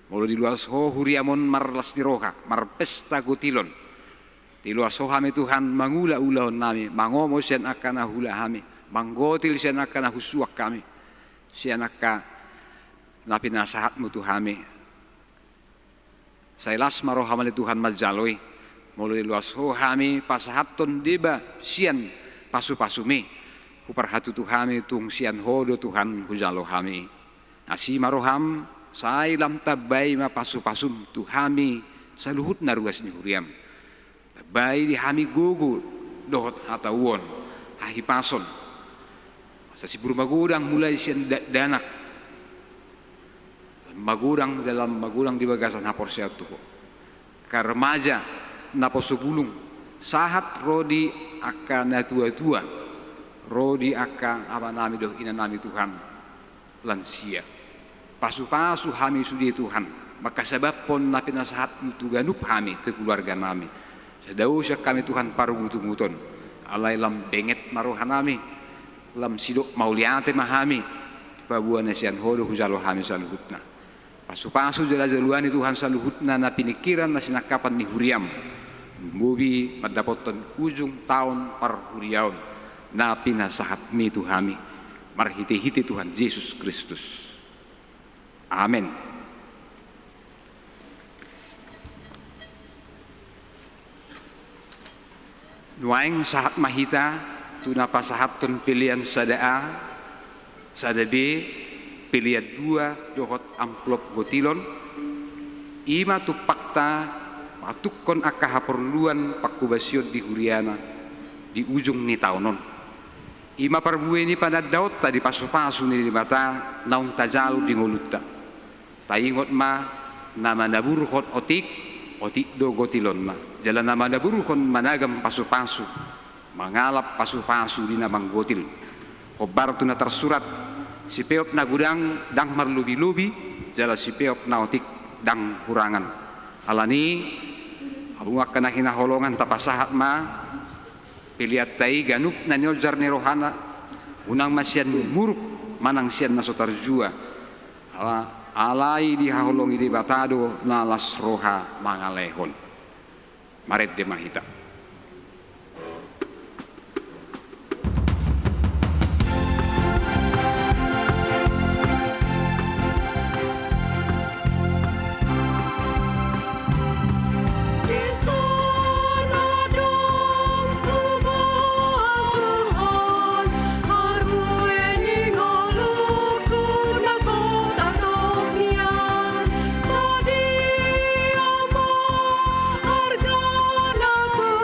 Mulu di luas huriamon marlas di roha. Marpesta gotilon. Di luas sohami Tuhan mangula ulahon nami, mangomo sian akan ahula kami, manggotil sian akan ahusuak kami, sian akan napi nasahatmu Tuhami. Sailas marohamali Tuhan maljaloi, mulai luas sohami pasahaton deba sian pasu-pasumi, kuparhatu Tuhami tung sian hodo Tuhan hujalo kami. Nasi maroham sailam tabai ma pasu-pasum Tuhami saluhut naruas ni huriam. Bayi di hami gugu dohot hatawon hahi pason sa sibur magudang mulai sian danak magudang dalam magudang di bagasan hapor siat tuko karemaja napo subulung sahat rodi aka na tua-tua rodi aka apa nami doh ina nami Tuhan lansia pasu-pasu hami sudi Tuhan maka sebab pon napi nasahat itu ganup hami te keluarga nami. Sedau siya kami Tuhan parugutunguton. Alay lam benget maruhanami. Lam sidok mauliate mahami. Pabuan na siyan hodo hujalo hami sa luhutna. Pasu-pasu jala-jaluan ni Tuhan sa luhutna na pinikiran na sinakapan ni Huriam. Lumubi madapoton ujung taon par Huriaon. Na pinasahat ni Tuhami. Marhiti-hiti Tuhan Yesus Kristus. Amen. Nuaing sahat mahita tunapa sahaton pilihan sadaa sadabe pilihan dua dohot amplop gotilon ima tu pakta patukon aka haperluan pakubasyon di huriana di ujung ni taonon ima parbueni pada daot tadi pasu-pasu ni di mata naung tajalu di ngolutta taingot ma nama naburhot otik do gotilon ma jalan nama naburhon managam pasu-pasu mangalap pasu-pasu di namang gotil kobar tu na tersurat si peop na gudang dang marlubi-lubi jala si peop na otik dang kurangan alani abungak kana hinaholongan tapasahat ma piliat tai ganup na nyojar ni rohana unang masyan muruk manang sian nasotarjua alai dihaholongi di batado nalas roha mangalehon maret de mahita. Hargana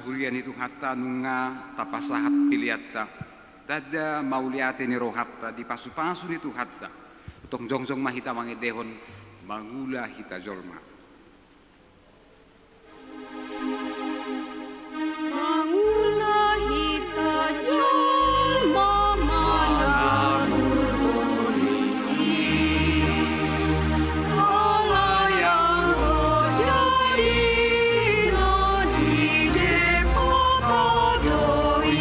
hurian itu hatta nunga tapasahat piliatta tada mauliate ni rohatta di pasu-pasu itu hatta utong jongjong mahita mangedehon mangula hita jorma Mangula hita jalma mana Kalayang jadi nadi depota doi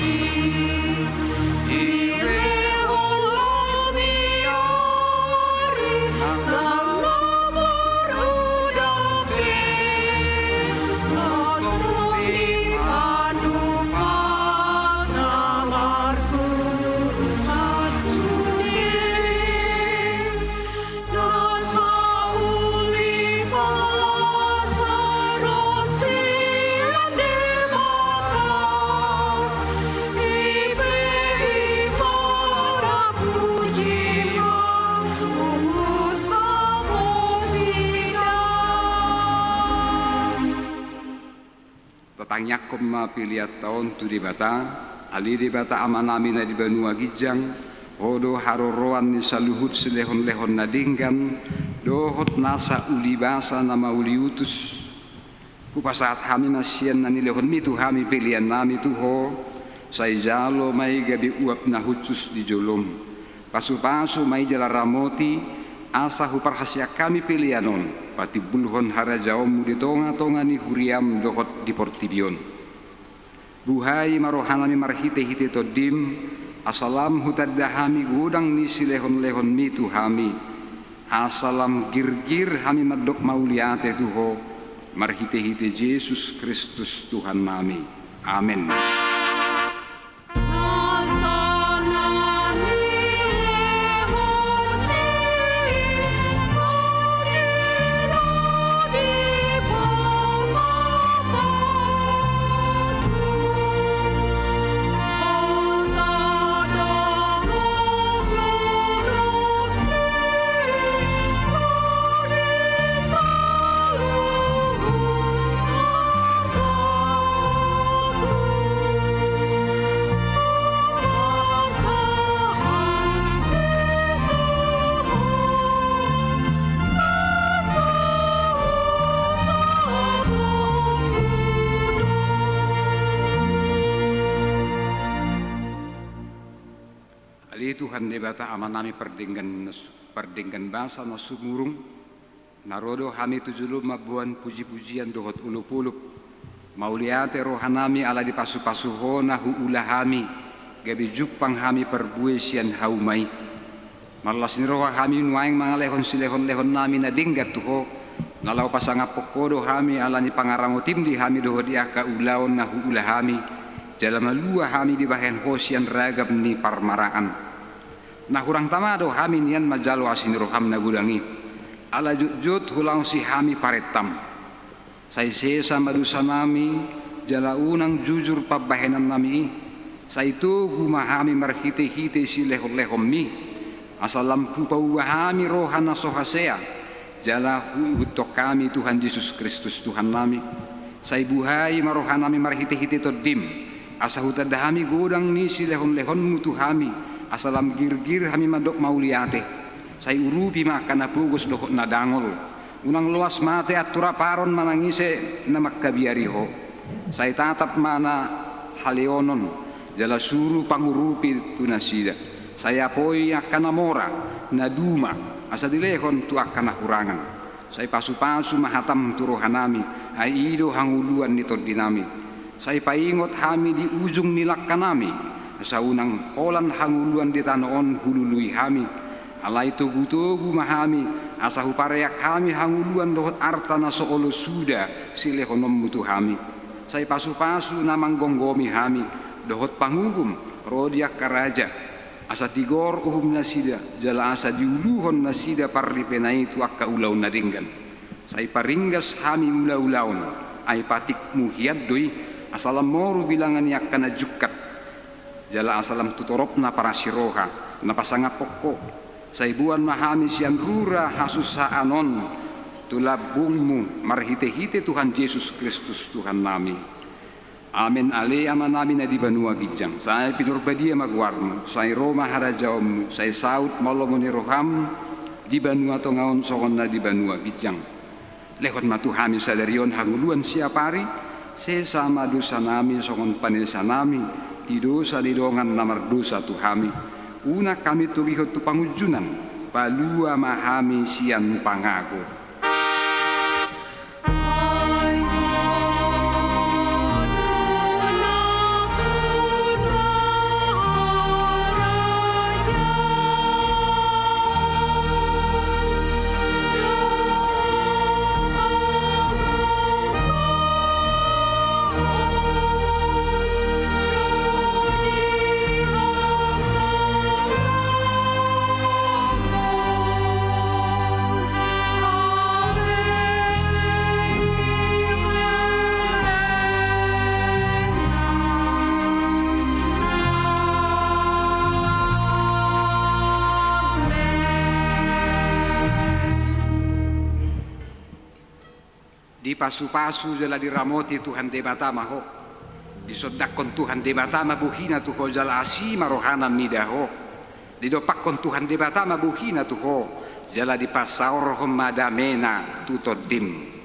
Iwe olas diari Lala berudape Maturi panupat namarku sasudiri Nasa uli pasarosi ademata Ibe ibara pujima Uhud pamosida tatangyakom mapiliat taon tu di bata ali di bata amanami na di banua gijang hodo haroroan ni saluhut selehon-lehon nadinggan dohot nasa ulibasa nama uliutus kupasaat hami masien nani lehon mitu hami pilihan nami tuho say jalo may gabi uap na hutsus di jolom pasu-pasu may jala ramoti asa huparhasya kami pilihanon pati bulhon harajaom di tonga-tonga ni huriam dohot di portibion buhay marohanami marhite-hite todim asalam hutadahami gudang ni silehon-lehon mitu hami asalam gir-gir hami madok mauliate tuho marhite-hite Yesus Kristus Tuhan nami amin. Tuhan debata amanami perdenggan bangsa na sumurung narodo hami tujulu mabuan puji-pujian dohot ulup-ulup mauliate rohanami ala di pasu-pasuhona huulahami gabi jupang hami perbuesian haumai malas ni roha hami nuaing mga lehon silehon-lehon nami na dinggat tuho nalaw pasangapokodo hami ala ni pangarangotim di hami dohot di aka ulaon na huulahami jalamalua hami di bahen hosian ragam ni parmaraan nah hurang tamado hami nian majalo asin roham na gudangi ala jut hulang si hami paretam say sesa madusa nami jala unang jujur pabahenan nami say itu humahami marhite-hite si lehom-lehom mi asalam pupawahami rohana sohasea jala hutok kami Tuhan Yesus Kristus Tuhan nami say buhay marohanami marhite-hite todim asa hutadahami gudang ni si lehon-lehon mutu hami asalam gir-gir hami madok mauliate say urupi makana pugos dohot na dangol unang luas mate at turaparon manangise na makkabiariho say tatap mana halionon jala suru pangurupi tunasida say apoy akana mora na duma asa dilehon tu akana hurangan say pasu-pasu mahatam turohanami ay ido hanguluan nito dinami say paingot hami di ujung nilakkanami sa unang holan hanguluan di tanoon hulului hami alay tugu-tugu mahami asa hupareyak hami hanguluan dohot arta na soolo suda silehonom mutu hami say pasu-pasu namang gonggomi hami dohot pangugum rodiak karaja asa tigor uhum nasida jala asa diuluhon nasida parripenai tu akka ulaw na ringgan say paringgas hami ula-ulaon ay patik muhiad doi asalam moru bilangan yakka na jukat jala asalam tutorop na para siroha na pasangapokko sa ibuan mahami siyan rura hasusaanon tulabungmu marhite-hite Tuhan Yesus Kristus Tuhan nami Amen ale ama namin na di banua gijang. Saya pinurbadia magwarmo. Saya Roma harajaomu. Saya saut malomo ni roham. Di banua to ngaon sokon na di banua gijang. Lehon matuhami sadarion hanguluan siapari. Sesama dosa nami sokon panilsa nami. Di dosa didongan namar dosa tuhami. Una kami tulihot tu pangujunan. Palua mahami sian pangago. Di pasu-pasu jala diramoti Tuhan debata maho. Disodakon Tuhan debata mabuhina tuho jala asima rohana midaho. Didopakon Tuhan debata mabuhina tuho jala di pasaur madamena tutodim.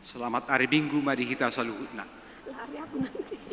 Selamat hari Minggu mari kita saluhutna. Lari aku nanti.